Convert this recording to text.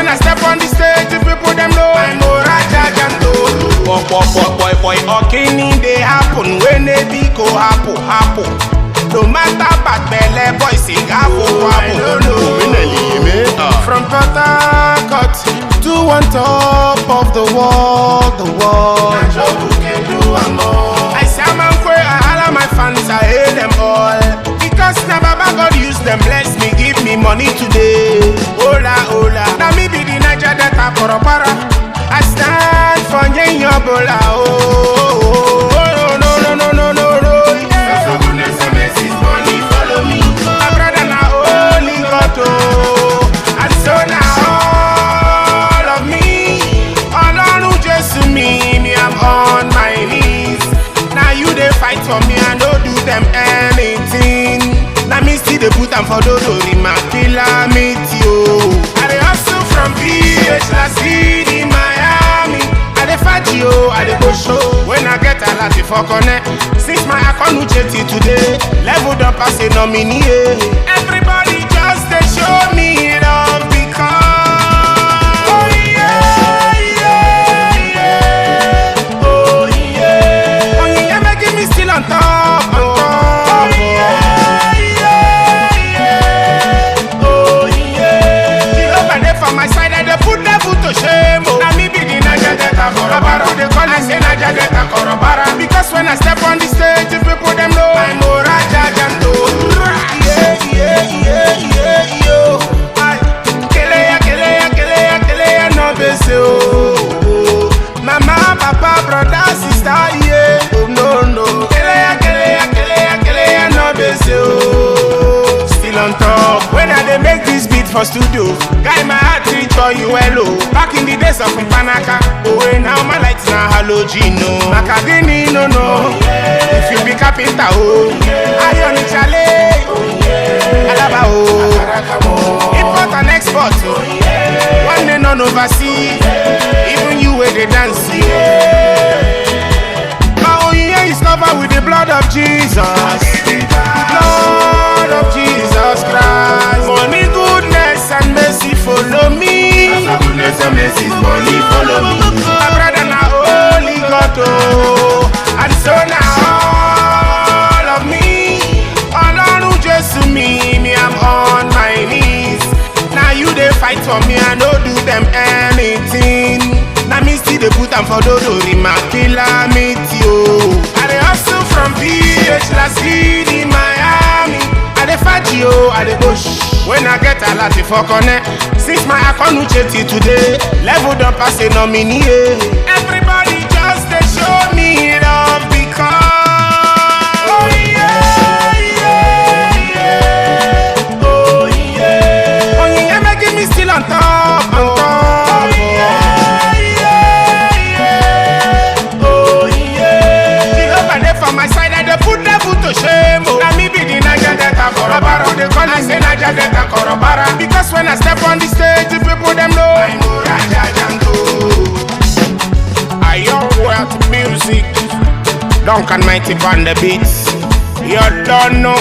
I step on the stage, the people them know I'm more Rajajanto. Boy, okini they happen when they be go happen. No matter bad belly, boy sing happen. From Port Harcourt to on top of the world. I say man kwe, all of my fans, I hate them all. Because now Baba God use them, bless me, give me money today. Hola. Now me be the Niger Delta Korobara. I stand for Oyinye Bola. Oh, no. For goodness and mercy's money, follow me. My brother now only got to. And so now all of me, all on who just to me, I'm on my knees. Now you they fight for me, I don't do them anything. Now me see they put them for Dodo, my killer meet you. I they hustle from PH last city, Miami. I they fight you, I they go show. When I get a lot for connect. Since my account till today, leveled up as a nominee. Everybody just they show me love because Oyinye making me still on top. For my side, I put devil to shame. Now me be the Niger Delta Korobara. They call I say Niger Delta Korobara. Because when I step on the stage, the people them know I'm more Rajajanto. Yo. Keleya, no bese oh. Mama, papa, brother, sister, yeah. Oh no. Keleya, no bese oh. Still on top. When I they make this beat for studio, guy my heart reach for you hello. Back in the days of Panaka, oh now my lights now halogeno. Macadini no. If you be carpenter oh, iron chale, alaba oh, import and export oh, one day none overseas, even you where they dance Now Oyinye is covered with the blood of Jesus, blood of Jesus Christ. Money, goodness and mercy follow me. Goodness and mercy, money follow me. My brother now only got to. And so now all of me, all on who just to me, I'm on my knees. Now you they fight for me, I don't do them anything. Now me see they put them for Dodo, my killer meet you. I they hustle from PH last city, Miami. I they fight you, I they push. When I get a lot for connect. Since my account till today, leveled up as a nominee. Everybody just they show me love because Oyinye making me still on top. For my side, I put devil to shame. Now me be the Niger Delta Korobara. They call I say Niger Delta Korobara. Because when I step on the stage, the people them know I'm more Rajajanto. I young wealth music, Duncan mighty on the beats. You don't know.